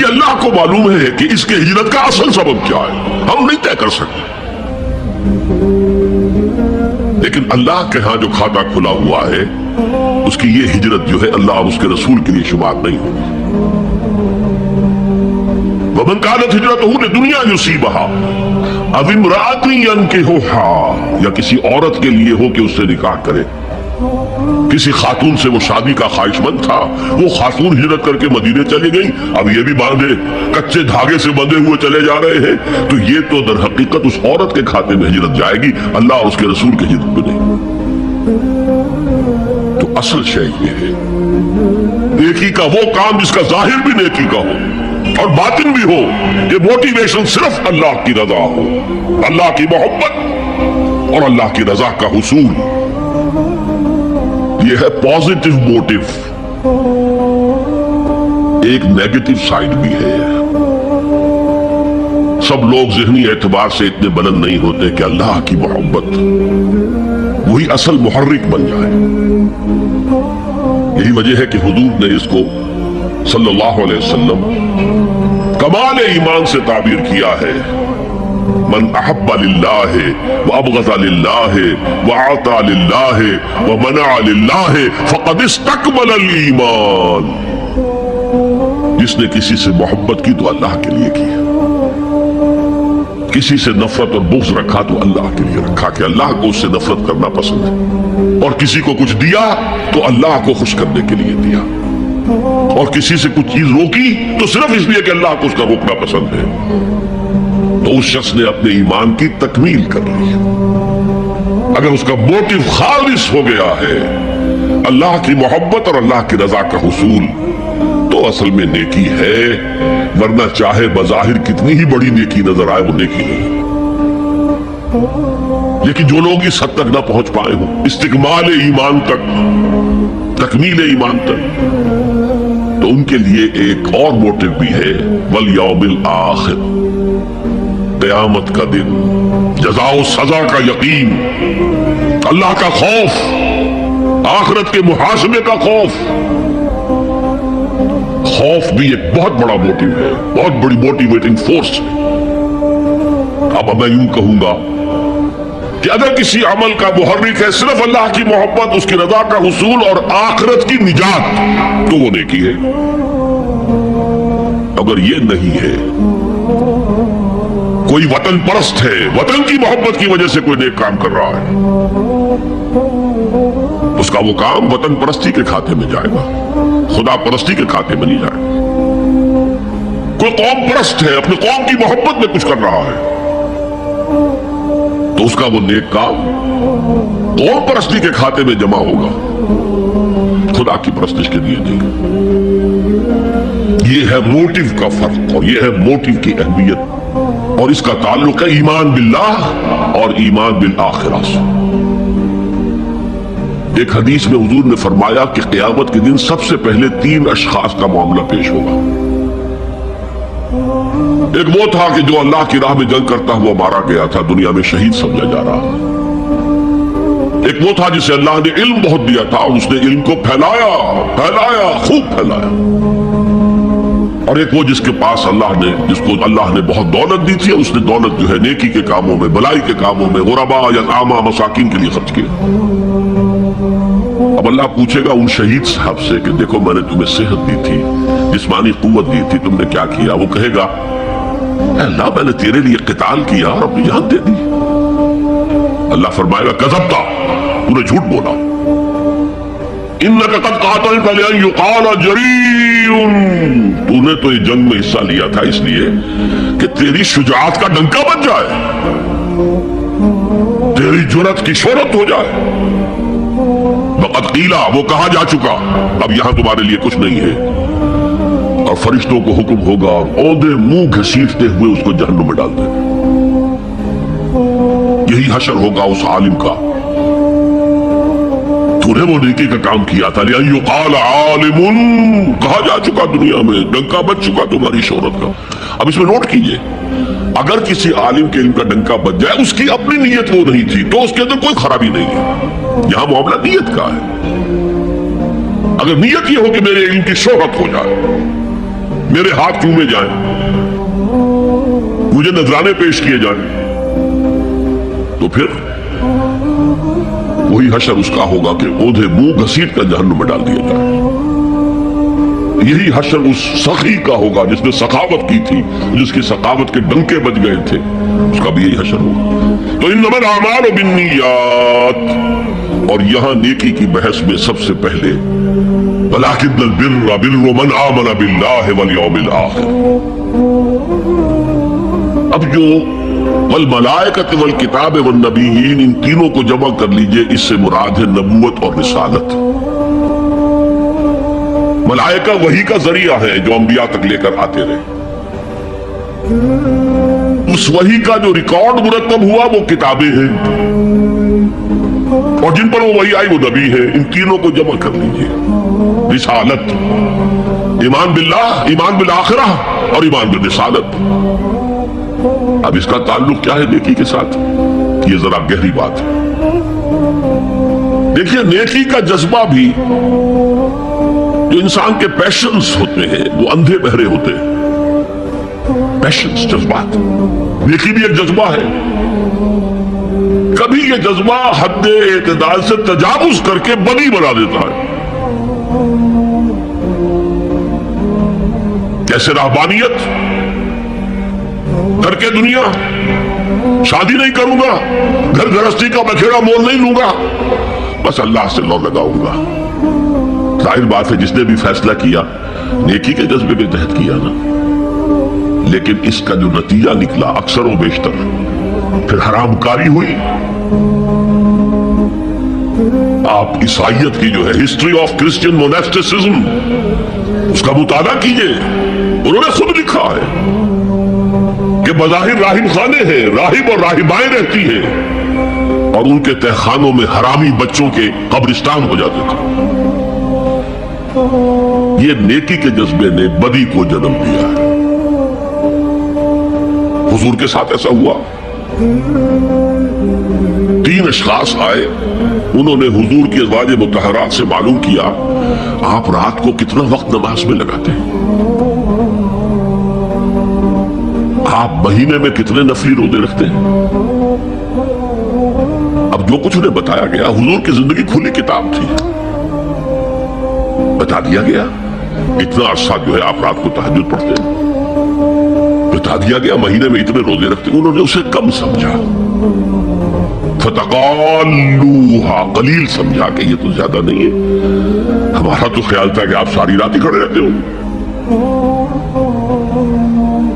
یہ اللہ کو معلوم ہے کہ اس کے ہجرت کا اصل سبب کیا ہے، ہم نہیں طے کر سکتے، لیکن اللہ کے ہاں جو کھاتا کھلا ہوا ہے، اس کی یہ ہجرت جو ہے اللہ اور اس کے رسول کے لیے شمار نہیں ہوگی۔ ومن كانت ہجرته لدنیا يصيبها او امرأة ينكحها، یا کسی عورت کے لیے ہو کہ اس سے نکاح کرے، کسی خاتون سے وہ شادی کا خواہش مند تھا، وہ خاتون ہجرت کر کے مدینے چلی گئی، اب یہ بھی باندھے کچے دھاگے سے بندھے ہوئے چلے جا رہے ہیں، تو یہ تو در حقیقت اس عورت کے کھاتے میں ہجرت جائے گی، اللہ اور اس کے رسول کی ہجرت میں نہیں۔ تو اصل شے یہ ہے، نیکی کا وہ کام جس کا ظاہر بھی نیکی کا ہو اور باطن بھی ہو، کہ موٹیویشن صرف اللہ کی رضا ہو، اللہ کی محبت اور اللہ کی رضا کا حصول، یہ ہے پازیٹیو موٹیو۔ ایک نیگیٹو سائیڈ بھی ہے، سب لوگ ذہنی اعتبار سے اتنے بلند نہیں ہوتے کہ اللہ کی محبت وہی اصل محرک بن جائے۔ یہی وجہ ہے کہ حضور نے اس کو صلی اللہ علیہ وسلم کمال ایمان سے تعبیر کیا ہے، من احب للہ وابغض للہ واعطى للہ ومنع للہ فقد استکمل الایمان، جس نے کسی سے محبت کی تو اللہ کے لیے کی، کسی سے نفرت اور بغض رکھا تو اللہ کے لیے رکھا، کہ اللہ کو اس سے نفرت کرنا پسند ہے، اور کسی کو کچھ دیا تو اللہ کو خوش کرنے کے لیے دیا، اور کسی سے کچھ چیز روکی تو صرف اس لیے کہ اللہ کو اس کا روکنا پسند ہے، تو اس شخص نے اپنے ایمان کی تکمیل کر لی۔ اگر اس کا موٹیو خالص ہو گیا ہے اللہ کی محبت اور اللہ کی رضا کا حصول، تو اصل میں نیکی ہے، ورنہ چاہے بظاہر کتنی ہی بڑی نیکی نظر آئے وہ نیکی نہیں۔ لیکن جو لوگ اس حد تک نہ پہنچ پائے ہوں، استکمال ایمان تک، تکمیل ایمان تک، تو ان کے لیے ایک اور موٹیو بھی ہے، والیوم الآخر، قیامت کا دن، جزا و سزا کا یقین، اللہ کا خوف، آخرت کے محاسبے کا خوف۔ خوف بھی ایک بہت بڑا موٹیو ہے، بہت بڑی موٹیویٹنگ فورس ہے۔ اب میں یوں کہوں گا کہ اگر کسی عمل کا محرک ہے صرف اللہ کی محبت، اس کی رضا کا حصول اور آخرت کی نجات، تو وہ نیکی ہے۔ اگر یہ نہیں ہے، کوئی وطن پرست ہے، وطن کی محبت کی وجہ سے کوئی نیک کام کر رہا ہے، اس کا وہ کام وطن پرستی کے کھاتے میں جائے گا، خدا پرستی کے کھاتے میں نہیں جائے گا۔ کوئی قوم پرست ہے، اپنی قوم کی محبت میں کچھ کر رہا ہے، تو اس کا وہ نیک کام قوم پرستی کے کھاتے میں جمع ہوگا، خدا کی پرستش کے لیے نہیں۔ یہ ہے موٹیو کا فرق، اور یہ ہے موٹیو کی اہمیت، اور اس کا تعلق ہے ایمان باللہ اور ایمان بالآخرہ سے۔ ایک حدیث میں حضور نے فرمایا کہ قیامت کے دن سب سے پہلے 3 اشخاص کا معاملہ پیش ہوگا۔ ایک وہ تھا کہ جو اللہ کی راہ میں جنگ کرتا ہوا مارا گیا تھا، دنیا میں شہید سمجھا جا رہا تھا۔ ایک وہ تھا جسے اللہ نے علم بہت دیا تھا اور اس نے علم کو پھیلایا، خوب پھیلایا۔ اور ایک وہ جس کے پاس جس کو اللہ نے بہت دولت دی تھی، اس نے دولت جو ہے نیکی کے کاموں میں، بلائی کے کاموں میں، غرباء، یتامیٰ، مساکین کے لیے خرچ کیا۔ اب اللہ پوچھے گا ان شہید صاحب سے کہ دیکھو میں نے تمہیں صحت دی تھی, جسمانی قوت دی تھی, تم نے کیا کیا؟ وہ کہے گا اے اللہ میں نے تیرے لیے قتال کیا اور اپنی جان دے دی. اللہ فرمائے گا کذبتا, تو نے جھوٹ بولا. انک قد قاتلت لأن یقال جریء, تو نے تو یہ جنگ میں حصہ لیا تھا اس لیے کہ تیری شجاعت کا ڈنکا بن جائے, تیری جرأت کی شہرت ہو جائے. وقد قیلا, وہ کہا جا چکا, اب یہاں تمہارے لیے کچھ نہیں ہے. اور فرشتوں کو حکم ہوگا اور عہدے منہ گھسیٹتے ہوئے اس کو جہنم میں ڈال دیں. یہی حشر ہوگا اس عالم کا, تو نے وہ نیکی کا کام کیا تھا. لأن یقال عالم, کہا جا چکا دنیا میں, ڈنکا بج چکا تمہاری شہرت کا. اب اس میں نوٹ کیجئے, اگر کسی عالم کے علم کا ڈنکا بج جائے, اس کی اپنی نیت وہ نہیں تھی تو اس کے اندر کوئی خرابی نہیں ہے. یہاں معاملہ نیت کا ہے. اگر نیت یہ ہو کہ میرے علم کی شہرت ہو جائے, میرے ہاتھ چومے جائیں, مجھے نذرانے پیش کیے جائیں, تو پھر وہی حشر اس کا ہوگا کہ عہدے منہ گھسیٹ کر جہنم میں ڈال دیا جائے. یہی حشر اس سخی کا ہوگا جس نے سخاوت کی تھی, جس کی سخاوت کے ڈنکے بج گئے تھے, اس کا بھی یہی حشر ہوگا. تو انما الاعمال بالنیات, اور یہاں نیکی کی بحث میں سب سے پہلے ولکن البر بر من آمن باللہ والیوم الآخر. اب جو والملائکۃ والکتاب والنبیین, ان تینوں کو جمع کر لیجئے, اس سے مراد ہے نبوت اور رسالت. ملائکہ وحی کا ذریعہ ہے جو انبیاء تک لے کر آتے رہے. اس وحی کا جو ریکارڈ مرتب ہوا وہ کتابیں ہیں, اور جن پر وہ وحی آئی وہ نبی ہے. ان تینوں کو جمع کر لیجئے, رسالت, ایمان باللہ, ایمان بالآخرہ, اور ایمان بالرسالت. اب اس کا تعلق کیا ہے نیکی کے ساتھ؟ یہ ذرا گہری بات ہے. دیکھیے, نیکی کا جذبہ بھی جو انسان کے پیشنز ہوتے ہیں وہ اندھے بہرے ہوتے ہیں. پیشنز, جذبات. نیکی بھی ایک جذبہ ہے. کبھی یہ جذبہ حد اعتدال سے تجاوز کر کے بدی بنا دیتا ہے. جیسے رہبانیت, کر کے دنیا, شادی نہیں کروں گا, گھر گھرستی کا بکھیرا مول نہیں لوں گا, بس اللہ سے لو لگاؤں گا. ظاہر بات ہے جس نے بھی فیصلہ کیا نیکی کے جذبے کے تحت کیا نا, لیکن اس کا جو نتیجہ نکلا اکثر و بیشتر پھر حرام کاری ہوئی. آپ عیسائیت کی جو ہے ہسٹری آف کرسچین موناسٹسزم, اس کا مطالعہ کیجئے. انہوں نے خود لکھا ہے کہ بظاہر راہب خانے ہیں, راہب اور راہبائیں رہتی ہیں, اور ان کے تہخانوں میں حرامی بچوں کے قبرستان ہو جاتے تھے. یہ نیکی کے جذبے نے بدی کو جنم دیا ہے. حضور کے ساتھ ایسا ہوا. 3 اشخاص آئے, انہوں نے حضور کی ازواج مطہرات سے معلوم کیا آپ رات کو کتنا وقت نماز میں لگاتے ہیں, آپ مہینے میں کتنے نفلی روزے رکھتے ہیں. اب جو کچھ انہیں بتایا گیا, حضور کی زندگی کھلی کتاب تھی, بتا دیا گیا اتنا عرصہ جو ہے آپ رات کو تہجد پڑھتے ہیں, بتا دیا گیا مہینے میں اتنے روزے رکھتے ہیں. انہوں نے اسے کم سمجھا, فتقالوہا, قلیل سمجھا کہ یہ تو زیادہ نہیں ہے, ہمارا تو خیال تھا کہ آپ ساری رات ہی کھڑے رہتے ہو.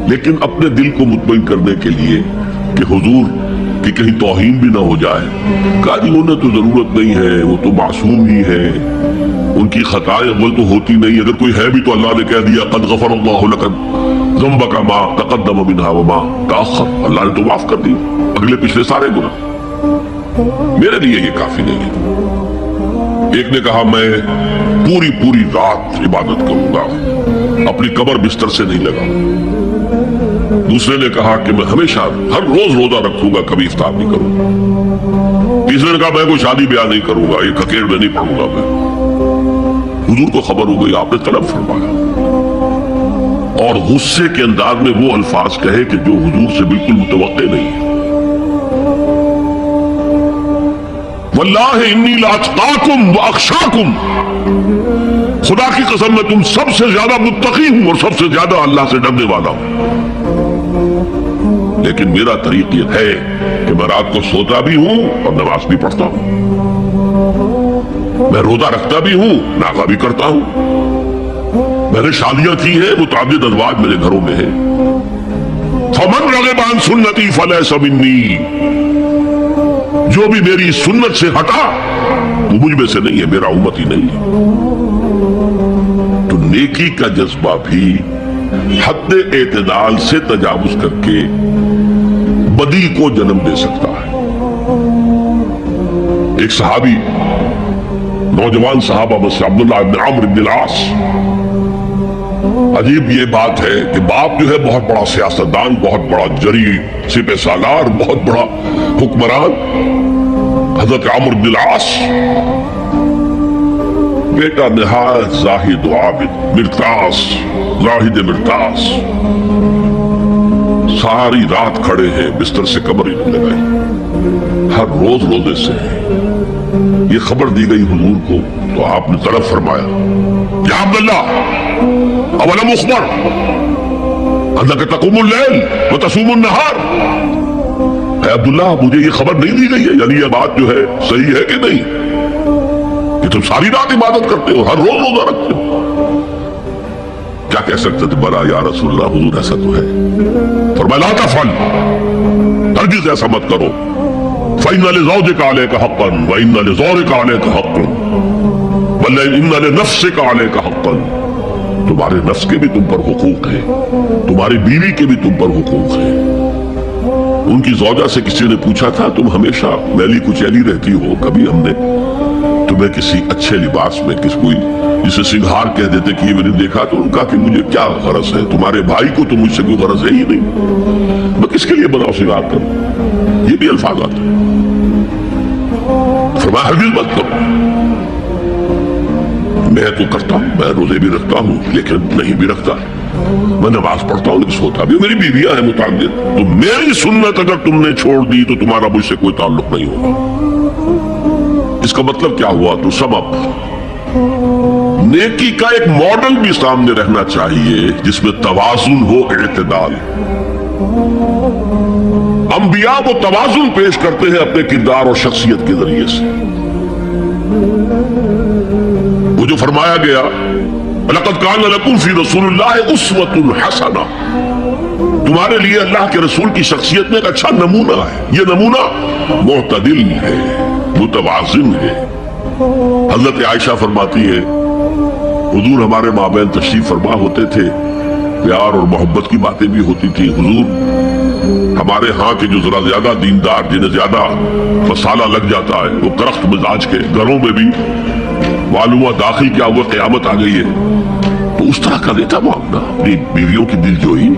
لیکن اپنے دل کو مطمئن کرنے کے لیے کہ حضور کی کہیں توہین بھی نہ ہو جائے, کہا جی انہیں تو ضرورت نہیں ہے, وہ تو معصوم ہی ہے, ان کی خطائیں اول تو ہوتی نہیں, اگر کوئی ہے بھی تو اللہ نے کہہ دیا قد غفر اللہ لک ذنبک ما تقدم منہا وما تأخر, اللہ نے تو معاف کر دی اگلے پچھلے سارے گناہ, میرے لیے یہ کافی نہیں ہے. ایک نے کہا میں پوری رات عبادت کروں گا, اپنی قبر بستر سے نہیں لگاؤں. دوسرے نے کہا کہ میں ہمیشہ ہر روز روزہ رکھوں گا, کبھی افطار نہیں کروں گا. تیسرے نے کہا میں کوئی شادی بیاہ نہیں کروں گا, یہ ککیڑ میں نہیں پڑھوں گا میں. حضور کو خبر ہو گئی, آپ نے طلب فرمایا اور غصے کے انداز میں وہ الفاظ کہے کہ جو حضور سے بالکل متوقع نہیں ہے. वल्लाह इन्नी लाअत्काकुम व अख्शाकुम, खुदा की कसम मैं तुम सबसे ज्यादा मुत्तकी हूं और सबसे ज्यादा अल्लाह से डरने वाला हूं। लेकिन मेरा तरीक ये है कि मैं रात को सोता भी हूं और नमाज भी पढ़ता हूं, मैं रोजा रखता भी हूं, नागा भी करता हूं, मैंने शादियां की है, मुताबिद अज़वाज मेरे घरों में है। फमन रग़िब अन सुन्नती फलैसा मिन्नी, जो भी मेरी सुन्नत से हटा वो मुझ में से नहीं है, मेरा उम्मत ही नहीं है। तो नेकी का जज्बा भी हद एतदाल से तजावुज करके बदी को जन्म दे सकता है। एक सहाबी, नौजवान सहाबा में से अब्दुल्लाह इब्न अम्र इब्न अल-आस, अजीब ये बात है कि बाप जो है बहुत बड़ा सियासतदान, बहुत बड़ा जरी सिपह सालार, बहुत बड़ा हुक्मरान, हजरत अम्र इब्न अल-आस बेटा निहायत जाहिद व आबिद, मिर्तास, जाहिद मिर्तास, सारी रात खड़े हैं, बिस्तर से कमर ही नहीं लगाई, हर रोज रोजे से। ये खबर दी गई हुजूर को तो आपने तलब फरमाया, या अब्दुल्लाह अवलम उखबर अन्नका तक़ूमुल लैल व तसूमुन नहार, अब्दुल्लाह मुझे ये खबर नहीं दी गई है, यानी ये बात जो है सही है कि नहीं कि तुम सारी रात इबादत करते हो, हर रोज रोजा रखते हो? क्या कह सकते थे, बला या रसूलल्लाह हुजूर ऐसा तो है। फरमाया ला तफ़अल, हरगिज़ ऐसा मत करो, फ़इन्ना लिज़ौजिका अलैका हक़्क़न व इन्ना लिज़ौरिका अलैका हक़्क़न व इन्ना लिनफ़्सिका अलैका हक़्क़न, तुम्हारे नफ्स के भी तुम पर हुकूक है, तुम्हारी बीवी के भी तुम पर हुकूक है। उनकी ज़ौजा से किसी ने पूछा था, तुम हमेशा मैली कुचैली रहती हो, कभी हमने तुम्हें किसी अच्छे लिबास में, किस कोई जिसे सिंगार कह देते कि ये मैंने देखा, तो उनका कि मुझे क्या गरज है, तुम्हारे भाई को तो मुझसे कोई गरज है ही नहीं, मैं किसके लिए बनाओ सिंगार करूं? ये भी अल्फाज आते हैं। फरमाया हरगिज़ मत करो, मैं तो करता हूं, मैं रोजे भी रखता हूं, लेकिन नहीं भी रखता, मैं नमाज पढ़ता हूं, लेकिन सोता भी, मेरी बीवियां हैं मुताबिद, तो मेरी सुन्नत अगर तुमने छोड़ दी तो तुम्हारा मुझसे कोई ताल्लुक नहीं होगा। इसका मतलब क्या हुआ? तो सबब नेकी का एक मॉडल भी सामने रहना चाहिए जिसमें तवाजुन हो, इत्तेदाल। अंबिया वो तवाजुन पेश करते हैं अपने किरदार और शख्सियत के जरिए से। वो जो फरमाया गया, लक़द कान लकुम फी रसूलिल्लाहि उस्वतुन हसना, तुम्हारे लिए अल्लाह के रसूल की शख्सियत में एक अच्छा नमूना है। ये नमूना मुअतदिल है, मुतवाज़िन है। हज़रत आयशा फरमाती है, हुजूर हमारे माबैन तशरीफ फरमा होते थे, प्यार और मोहब्बत की बातें भी होती थी। हुजूर हमारे यहाँ के जो जरा ज्यादा दीनदार, जिन्हें ज्यादा मसाला लग जाता है, वो करख्त मिजाज के घरों में भी मालूम हुआ दाखिल क्या हुआ, क़यामत आ गई है, तो उस तरह का नहीं था मामला, अपनी बीवियों की दिलजोई,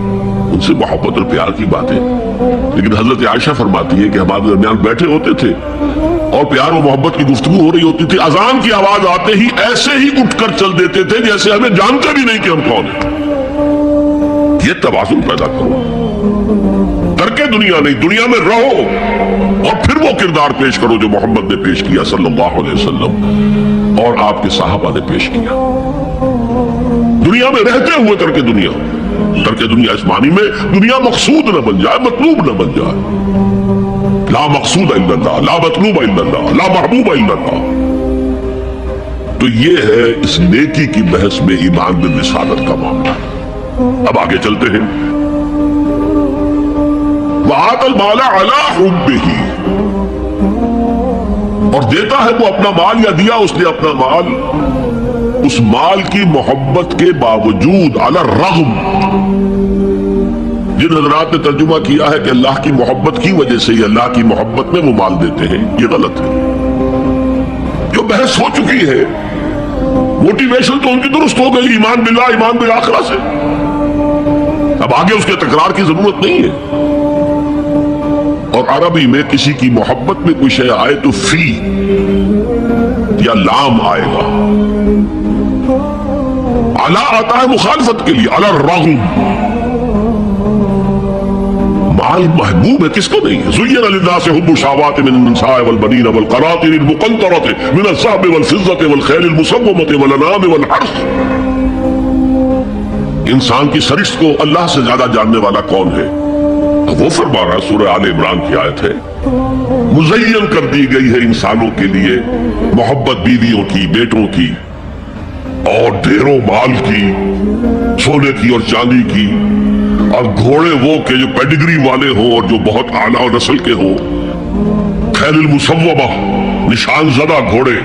उनसे मोहब्बत और प्यार की बातें। लेकिन हजरत आयशा फरमाती है कि हमारे दरमियान बैठे होते थे और प्यार और मोहब्बत की गुफ्तगू हो रही होती थी, अजान की आवाज आते ही ऐसे ही उठकर चल देते थे जैसे हमें जानते भी नहीं कि हम कौन है। ये तवाज़ुन पैदा करो, करके दुनिया नहीं, दुनिया में रहो और फिर वो किरदार पेश करो जो मोहम्मद ने पेश किया सल्लल्लाहु अलैहि वसल्लम और आपके सहाबा ने पेश किया। दुनिया में रहते हुए करके दुनिया इस मानी में दुनिया मकसूद न बन जाए, मतलूब न बन जाए। ला मकसूद इल्लल्लाह, ला मतलूब इल्लल्लाह, ला महबूब इल्लल्लाह। तो ये है इस नेकी की बहस में ईमान बिन रिसालत का मामला। अब आगे चलते हैं। वआतल माला अला हुब्बिही, और देता है वो अपना माल, या दिया उसने अपना माल उस माल की मोहब्बत के बावजूद, अला रग़म। जिन हजरात ने तर्जुमा किया है कि अल्लाह की मोहब्बत की वजह से ही अल्लाह की मोहब्बत में वो माल देते हैं, ये गलत है। जो बहस हो चुकी है, मोटिवेशन तो उनकी दुरुस्त हो गई, ईमान बिल्लाह, ईमान बिल आखिरह से। अब आगे उसके तकरार की जरूरत नहीं है। और अरबी में किसी की मोहब्बत में कोई शय आए तो फी या लाम आएगा। अला आता है मुखालफत के लिए, अला रग़म। माल महबूब है, किसको नहीं है? ज़ुय्यिना लिन्नासि हुब्बु शहावाति मिनन निसाइ वल बनीन वल क़नातिरिल मुक़न्तरति मिनल ज़हबि वल फ़िज़्ज़ति वल ख़ैलिल मुसव्वमति वल अनामि वल हर्स। इंसान की सरिश्त को अल्लाह से ज्यादा जानने वाला कौन है? तो वो फरमा रहा, सूरह आले इमरान की आयत है, मुज़य्यन कर दी गई है इंसानों के लिए मोहब्बत बीवियों की, बेटों की और ढेरों माल की, सोने की और चांदी की, और घोड़े वो के जो पेडिग्री वाले हो और जो बहुत आला नस्ल के हो, खैलिल मुसव्वमा निशान ज़दा घोड़े,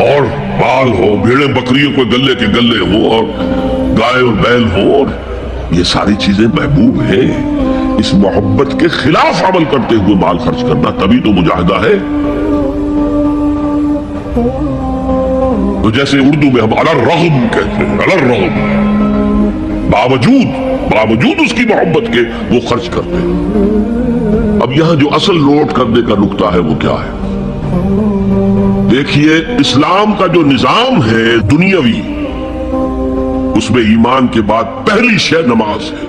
और माल हो, भेड़े बकरियों को गले के गले हो, और गाय और बैल हो, और ये सारी चीजें महबूब है। इस मोहब्बत के खिलाफ अमल करते हुए माल खर्च करना तभी तो मुजाहिदा है। तो जैसे उर्दू में हम अलर रग़म कहते हैं, अलर रग़म, बावजूद उसकी मोहब्बत के वो खर्च करते हैं। अब यहां जो असल नोट करने का नुक्ता है वो क्या है? देखिए, इस्लाम का जो निजाम है दुनियावी, उसमें ईमान के बाद पहली शय नमाज है।